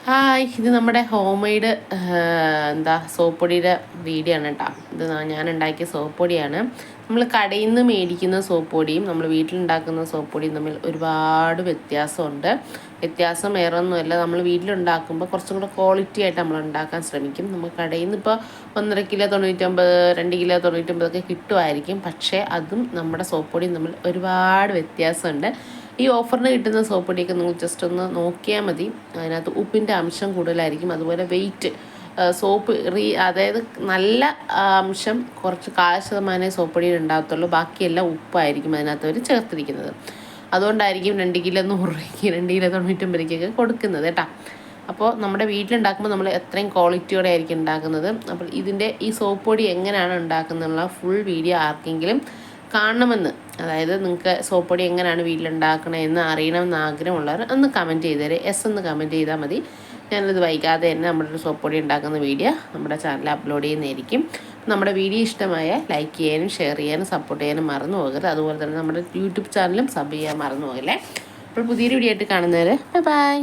Hi, ഇത് നമ്മുടെ home made soap പൊടിയുടെ വീഡിയോ ആണ് കേട്ടോ. ഇത് ഞാൻ ഉണ്ടാക്കിയ സോപ്പ് പൊടിയാണ്. നമ്മൾ കടയിൽ നിന്ന് മേടിക്കുന്ന സോപ്പ് പൊടിയും നമ്മൾ വീട്ടിലുണ്ടാക്കുന്ന സോപ്പ് പൊടിയും തമ്മിൽ ഒരുപാട് വ്യത്യാസമുണ്ട്. വ്യത്യാസം വേറെ ഒന്നുമല്ല, നമ്മൾ വീട്ടിലുണ്ടാക്കുമ്പോൾ കുറച്ചും കൂടെ ക്വാളിറ്റി ആയിട്ട് നമ്മൾ ഉണ്ടാക്കാൻ ശ്രമിക്കും. നമ്മൾ കടയിൽ നിന്ന് ഇപ്പോൾ 1.5 കിലോ 99, 2 കിലോ 99 കിട്ടുമായിരിക്കും. പക്ഷേ അതും നമ്മുടെ സോപ്പ് പൊടിയും തമ്മിൽ ഒരുപാട് വ്യത്യാസമുണ്ട്. ഈ ഓഫറിന് കിട്ടുന്ന സോപ്പ് പൊടിയൊക്കെ നിങ്ങൾ ജസ്റ്റ് ഒന്ന് നോക്കിയാൽ മതി. അതിനകത്ത് ഉപ്പിൻ്റെ അംശം കൂടുതലായിരിക്കും. അതുപോലെ വെയിറ്റ് സോപ്പ് അതായത് നല്ല അംശം കുറച്ച് 1% സോപ്പ് പൊടിയിൽ ഉണ്ടാകത്തുള്ളൂ. ബാക്കിയെല്ലാം ഉപ്പായിരിക്കും അതിനകത്ത് അവർ ചേർത്തിരിക്കുന്നത്. അതുകൊണ്ടായിരിക്കും 2 കിലോ 100 രൂപയ്ക്ക് 2 കിലോ 99 രൂപയ്ക്കൊക്കെ കൊടുക്കുന്നത് കേട്ടോ. അപ്പോൾ നമ്മുടെ വീട്ടിലുണ്ടാക്കുമ്പോൾ നമ്മൾ എത്രയും ക്വാളിറ്റിയോടെ ആയിരിക്കും ഉണ്ടാക്കുന്നത്. അപ്പോൾ ഈ സോപ്പ് പൊടി എങ്ങനെയാണ് ഉണ്ടാക്കുന്നതെന്നുള്ള ഫുൾ വീഡിയോ ആർക്കെങ്കിലും കാണണമെന്ന്, അതായത് നിങ്ങൾക്ക് സോപ്പ് പൊടി എങ്ങനെയാണ് വീട്ടിലുണ്ടാക്കണമെന്ന് അറിയണമെന്ന് ആഗ്രഹമുള്ളവർ ഒന്ന് കമൻറ്റ് ചെയ്തേരെ. എന്ന് കമൻറ്റ് ചെയ്താൽ മതി. ഞാനത് വൈകാതെ തന്നെ നമ്മുടെ ഒരു സോപ്പ് പൊടി ഉണ്ടാക്കുന്ന വീഡിയോ നമ്മുടെ ചാനലിൽ അപ്ലോഡ് ചെയ്യുന്നതായിരിക്കും. നമ്മുടെ വീഡിയോ ഇഷ്ടമായ ലൈക്ക് ചെയ്യാനും ഷെയർ ചെയ്യാനും സപ്പോർട്ട് ചെയ്യാനും മറന്നു പോകരുത്. അതുപോലെ തന്നെ നമ്മുടെ യൂട്യൂബ് ചാനലും സബ് ചെയ്യാൻ മറന്നു പോകല്ലേ. അപ്പോൾ പുതിയൊരു വീഡിയോ ആയിട്ട് കാണുന്നവരെ ബൈ.